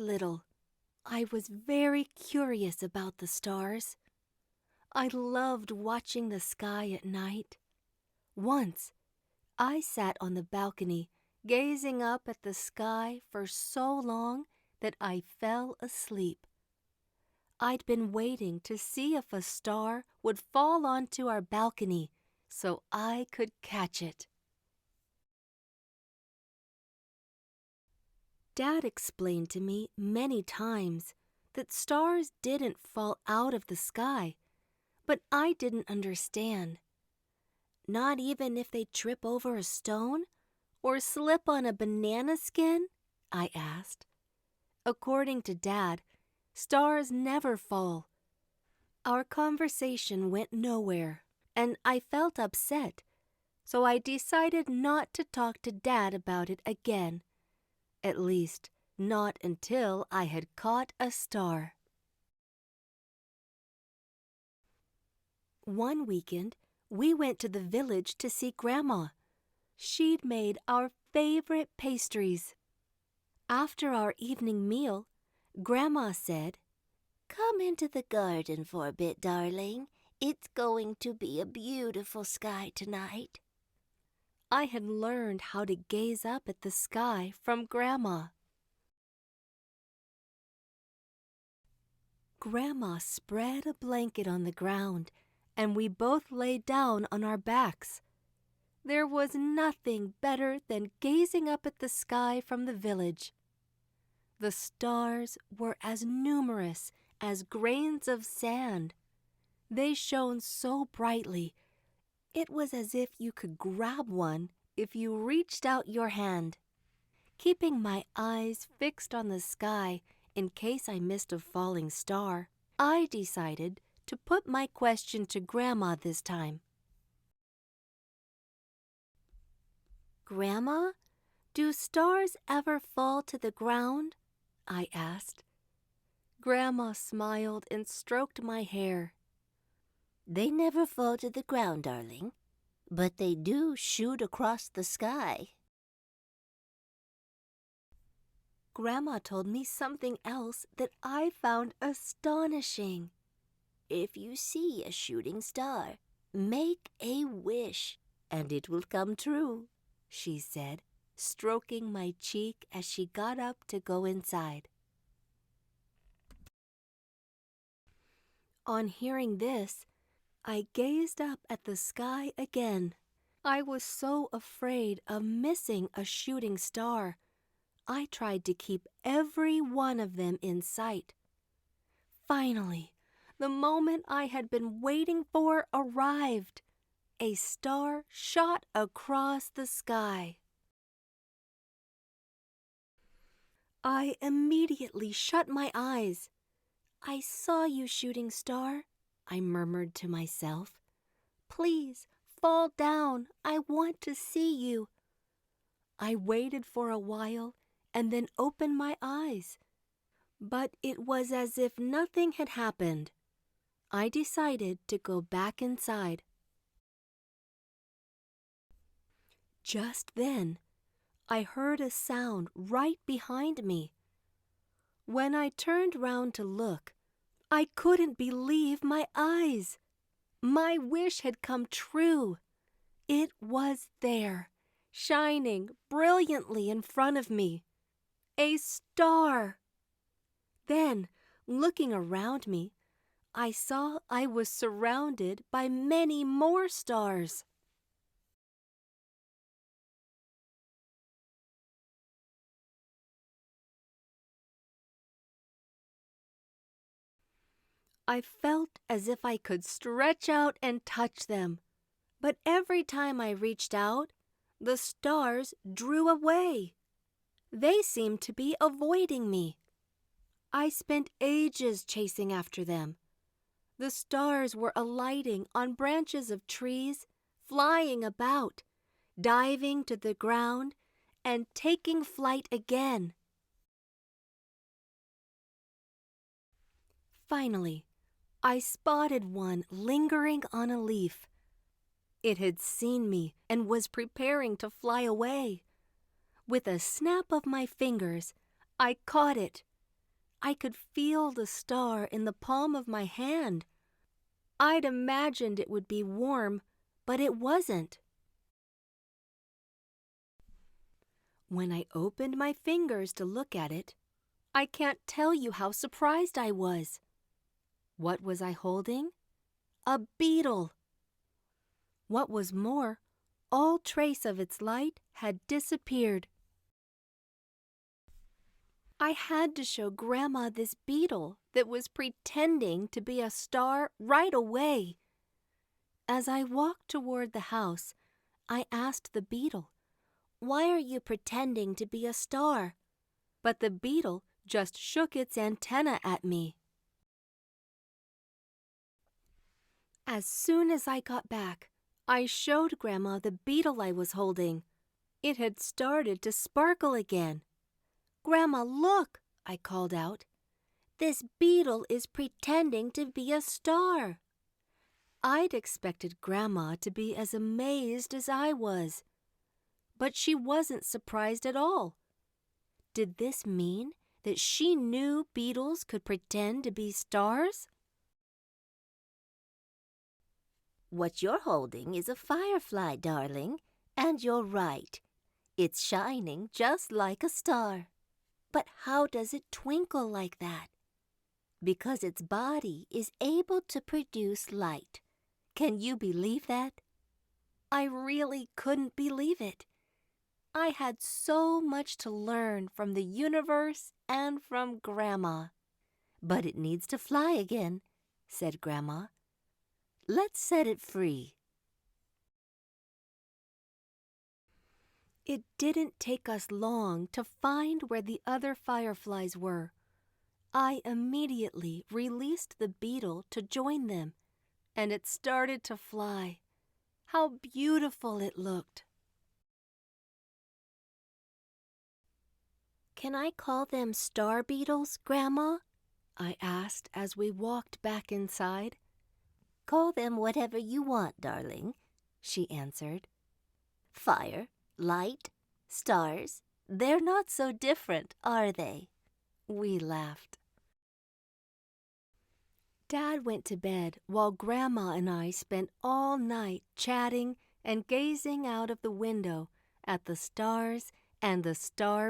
little, I was very curious about the stars. I loved watching the sky at night. Once, I sat on the balcony gazing up at the sky for so long that I fell asleep. I'd been waiting to see if a star would fall onto our balcony so I could catch it. Dad explained to me many times that stars didn't fall out of the sky, but I didn't understand. Not even if they trip over a stone or slip on a banana skin? I asked. According to Dad, stars never fall. Our conversation went nowhere, and I felt upset, so I decided not to talk to Dad about it again. At least, not until I had caught a star. One weekend, we went to the village to see Grandma. She'd made our favorite pastries. After our evening meal, Grandma said, "Come into the garden for a bit, darling. It's going to be a beautiful sky tonight." I had learned how to gaze up at the sky from Grandma. Grandma spread a blanket on the ground, and we both lay down on our backs. There was nothing better than gazing up at the sky from the village. The stars were as numerous as grains of sand. They shone so brightly, it was as if you could grab one if you reached out your hand. Keeping my eyes fixed on the sky in case I missed a falling star, I decided to put my question to Grandma this time. "Grandma, do stars ever fall to the ground?" I asked. Grandma smiled and stroked my hair. "They never fall to the ground, darling, but they do shoot across the sky." Grandma told me something else that I found astonishing. "If you see a shooting star, make a wish, and it will come true," she said, stroking my cheek as she got up to go inside. On hearing this, I gazed up at the sky again. I was so afraid of missing a shooting star. I tried to keep every one of them in sight. Finally, the moment I had been waiting for arrived. A star shot across the sky. I immediately shut my eyes. "I saw you, shooting star," I murmured to myself. "Please, fall down. I want to see you." I waited for a while and then opened my eyes. But it was as if nothing had happened. I decided to go back inside. Just then, I heard a sound right behind me. When I turned round to look, I couldn't believe my eyes. My wish had come true. It was there, shining brilliantly in front of me. A star! Then, looking around me, I saw I was surrounded by many more stars. I felt as if I could stretch out and touch them, but every time I reached out, the stars drew away. They seemed to be avoiding me. I spent ages chasing after them. The stars were alighting on branches of trees, flying about, diving to the ground, and taking flight again. Finally, I spotted one lingering on a leaf. It had seen me and was preparing to fly away. With a snap of my fingers, I caught it. I could feel the star in the palm of my hand. I'd imagined it would be warm, but it wasn't. When I opened my fingers to look at it, I can't tell you how surprised I was. What was I holding? A beetle. What was more, all trace of its light had disappeared. I had to show Grandma this beetle that was pretending to be a star right away. As I walked toward the house, I asked the beetle, Why are you pretending to be a star? but the beetle just shook its antenna at me. As soon as I got back, I showed Grandma the beetle I was holding. It had started to sparkle again. "Grandma, look!" I called out. This beetle is pretending to be a star. I'd expected Grandma to be as amazed as I was. But she wasn't surprised at all. Did this mean that she knew beetles could pretend to be stars? What you're holding is a firefly, darling, and you're right. It's shining just like a star. But how does it twinkle like that? Because its body is able to produce light. Can you believe that? I really couldn't believe it. I had so much to learn from the universe and from Grandma. But it needs to fly again, said Grandma. Let's set it free. It didn't take us long to find where the other fireflies were. I immediately released the beetle to join them, and it started to fly. How beautiful it looked! Can I call them star beetles, Grandma? I asked as we walked back inside. Call them whatever you want, darling, she answered. Fire, light, stars, they're not so different, are they? We laughed. Dad went to bed while Grandma and I spent all night chatting and gazing out of the window at the stars and the star